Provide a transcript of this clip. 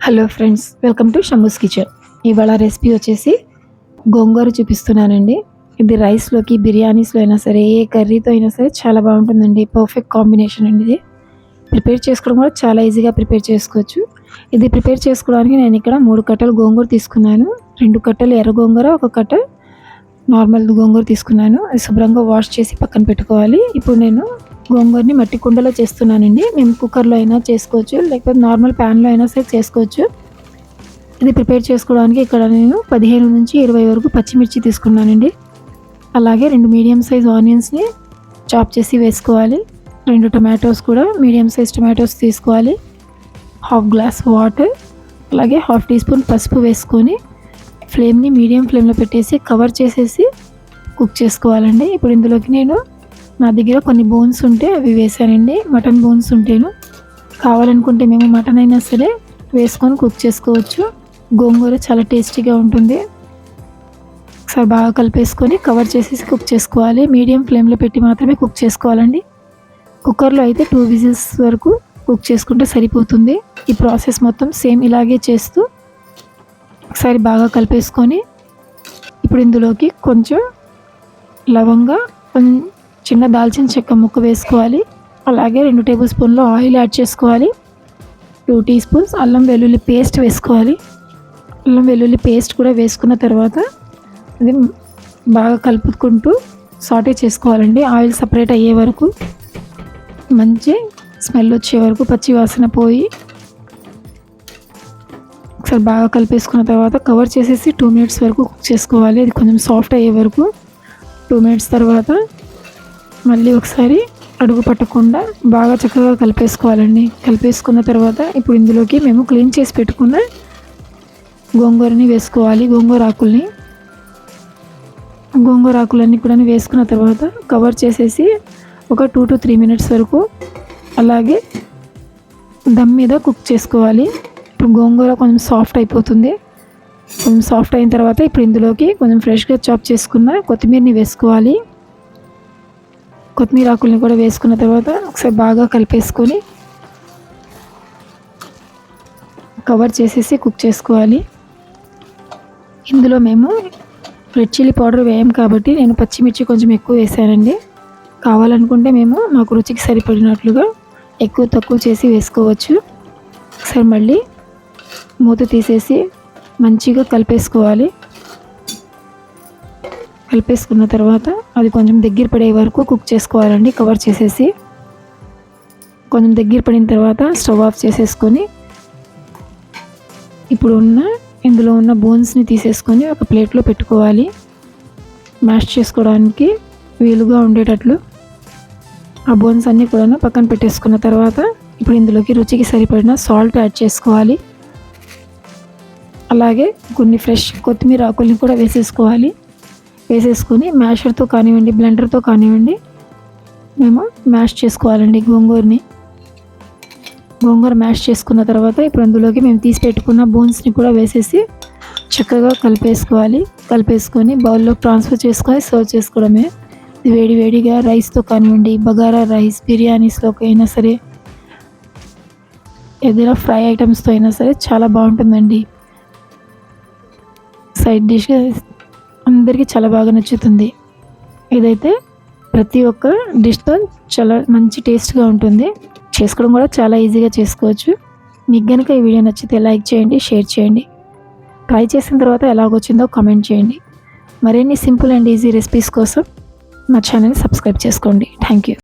Hello friends, welcome to Shammu's kitchen. ఇవాళ recipe వచ్చేసి గోంగూర చూపిస్తున్నానండి. ఇది రైస్లోకి, బిర్యానీస్లో అయినా సరే, ఏ కర్రీతో అయినా సరే చాలా బాగుంటుందండి. పర్ఫెక్ట్ కాంబినేషన్ అండి. ఇది ప్రిపేర్ చేసుకోవడం కూడా చాలా ఈజీగా ప్రిపేర్ చేసుకోవచ్చు. ఇది ప్రిపేర్ చేసుకోవడానికి నేను ఇక్కడ 3 కట్టలు గోంగూర తీసుకున్నాను. 2 కట్టలు ఎర్ర గోంగూర, 1 కట్ట నార్మల్ గోంగూర తీసుకున్నాను. అది శుభ్రంగా వాష్ చేసి పక్కన పెట్టుకోవాలి. ఇప్పుడు నేను గోంగూరని మట్టి కుండలో చేస్తున్నానండి. మేము కుక్కర్లో అయినా చేసుకోవచ్చు, లేకపోతే నార్మల్ ప్యాన్లో అయినా సరే చేసుకోవచ్చు. ఇది ప్రిపేర్ చేసుకోవడానికి ఇక్కడ నేను 15 నుంచి 20 వరకు పచ్చిమిర్చి తీసుకున్నానండి. అలాగే 2 మీడియం సైజ్ ఆనియన్స్ని చాప్ చేసి వేసుకోవాలి. 2 టమాటోస్ కూడా మీడియం సైజ్ టమాటోస్ తీసుకోవాలి. 1/2 గ్లాస్ వాటర్, అలాగే 1/2 టీ స్పూన్ పసుపు వేసుకొని ఫ్లేమ్ని మీడియం ఫ్లేమ్లో పెట్టేసి కవర్ చేసేసి కుక్ చేసుకోవాలండి. ఇప్పుడు ఇందులోకి నేను నా దగ్గర కొన్ని బోన్స్ ఉంటే అవి వేసానండి. మటన్ బోన్స్ ఉంటేను, కావాలనుకుంటే మేము మటన్ అయినా సరే వేసుకొని కుక్ చేసుకోవచ్చు. గోంగూర చాలా టేస్టీగా ఉంటుంది. ఒకసారి బాగా కలిపేసుకొని కవర్ చేసేసి కుక్ చేసుకోవాలి. మీడియం ఫ్లేమ్లో పెట్టి మాత్రమే కుక్ చేసుకోవాలండి. కుక్కర్లో అయితే 2 విజిల్స్ వరకు కుక్ చేసుకుంటే సరిపోతుంది. ఈ ప్రాసెస్ మొత్తం సేమ్ ఇలాగే చేస్తూ ఒకసారి బాగా కలిపేసుకొని ఇప్పుడు ఇందులోకి కొంచెం లవంగా, చిన్న దాల్చిన చెక్క ముక్క వేసుకోవాలి. అలాగే 2 టేబుల్ స్పూన్లు ఆయిల్ యాడ్ చేసుకోవాలి. 2 టీ స్పూన్స్ అల్లం వెల్లుల్లి పేస్ట్ వేసుకోవాలి. అల్లం వెల్లుల్లి పేస్ట్ కూడా వేసుకున్న తర్వాత అది బాగా కలుపుకుంటూ సాటే చేసుకోవాలండి. ఆయిల్ సపరేట్ అయ్యే వరకు, మంచి స్మెల్ వచ్చే వరకు, పచ్చి వాసన పోయి ఒకసారి బాగా కలిపేసుకున్న తర్వాత కవర్ చేసేసి 2 మినిట్స్ వరకు కుక్ చేసుకోవాలి. అది కొంచెం సాఫ్ట్ అయ్యే వరకు. 2 మినిట్స్ తర్వాత మళ్ళీ ఒకసారి అడుగు పట్టకుండా బాగా చక్కగా కలిపేసుకోవాలండి. కలిపేసుకున్న తర్వాత ఇప్పుడు ఇందులోకి మేము క్లీన్ చేసి పెట్టుకున్న గోంగూరని వేసుకోవాలి. గోంగూర ఆకులన్నీ కూడా వేసుకున్న తర్వాత కవర్ చేసేసి ఒక 2 to 3 మినిట్స్ వరకు అలాగే దమ్ మీద కుక్ చేసుకోవాలి. ఇప్పుడు గోంగూర కొంచెం సాఫ్ట్ అయిపోతుంది. కొంచెం సాఫ్ట్ అయిన తర్వాత ఇప్పుడు ఇందులోకి కొంచెం ఫ్రెష్గా చాప్ చేసుకున్న కొత్తిమీరని వేసుకోవాలి. కొత్తిమీర ఆకుల్ని కూడా వేసుకున్న తర్వాత ఒకసారి బాగా కలిపేసుకొని కవర్ చేసేసి కుక్ చేసుకోవాలి. ఇందులో మేము రెడ్ చిల్లీ పౌడర్ వేయం కాబట్టి నేను పచ్చిమిర్చి కొంచెం ఎక్కువ వేసానండి. కావాలనుకుంటే మేము మాకు రుచికి సరిపడినట్లుగా ఎక్కువ తక్కువ చేసి వేసుకోవచ్చు. ఒకసారి మళ్ళీ మూత తీసేసి మంచిగా కలిపేసుకోవాలి. కలిపేసుకున్న తర్వాత అది కొంచెం దగ్గర పడే వరకు కుక్ చేసుకోవాలండి. కవర్ చేసేసి కొంచెం దగ్గర పడిన తర్వాత స్టవ్ ఆఫ్ చేసేసుకొని ఇప్పుడు ఇందులో ఉన్న బోన్స్ని తీసేసుకొని ఒక ప్లేట్లో పెట్టుకోవాలి. మ్యాష్ చేసుకోవడానికి వీలుగా ఉండేటట్లు ఆ బోన్స్ అన్నీ కూడా పక్కన పెట్టేసుకున్న తర్వాత ఇప్పుడు ఇందులోకి రుచికి సరిపడిన సాల్ట్ యాడ్ చేసుకోవాలి. అలాగే కొన్ని ఫ్రెష్ కొత్తిమీర ఆకుల్ని కూడా వేసేసుకొని మ్యాషర్తో కానివ్వండి, బ్లెండర్తో కానివ్వండి మేము మ్యాష్ చేసుకోవాలండి. గోంగూర మ్యాష్ చేసుకున్న తర్వాత ఇప్పుడు అందులోకి మేము తీసి పెట్టుకున్న బోన్స్ని కూడా వేసేసి చక్కగా కలిపేసుకొని బౌల్లో ట్రాన్స్ఫర్ చేసుకొని సర్వ్ చేసుకోవడమే. వేడిగా రైస్తో కానివ్వండి, బగారా రైస్, బిర్యానీస్లోకి అయినా సరే, ఏదైనా ఫ్రై ఐటమ్స్తో అయినా సరే చాలా బాగుంటుందండి. సైడ్ డిష్ అందరికీ చాలా బాగా నచ్చుతుంది. ఇదైతే ప్రతి ఒక్క డిష్తో చాలా మంచి టేస్ట్గా ఉంటుంది. చేసుకోవడం కూడా చాలా ఈజీగా చేసుకోవచ్చు. మీకు కనుక ఈ వీడియో నచ్చితే లైక్ చేయండి, షేర్ చేయండి. ట్రై చేసిన తర్వాత ఎలాగొచ్చిందో కామెంట్ చేయండి. మరిన్ని సింపుల్ అండ్ ఈజీ రెసిపీస్ కోసం మా ఛానల్ని సబ్స్క్రైబ్ చేసుకోండి. Thank you.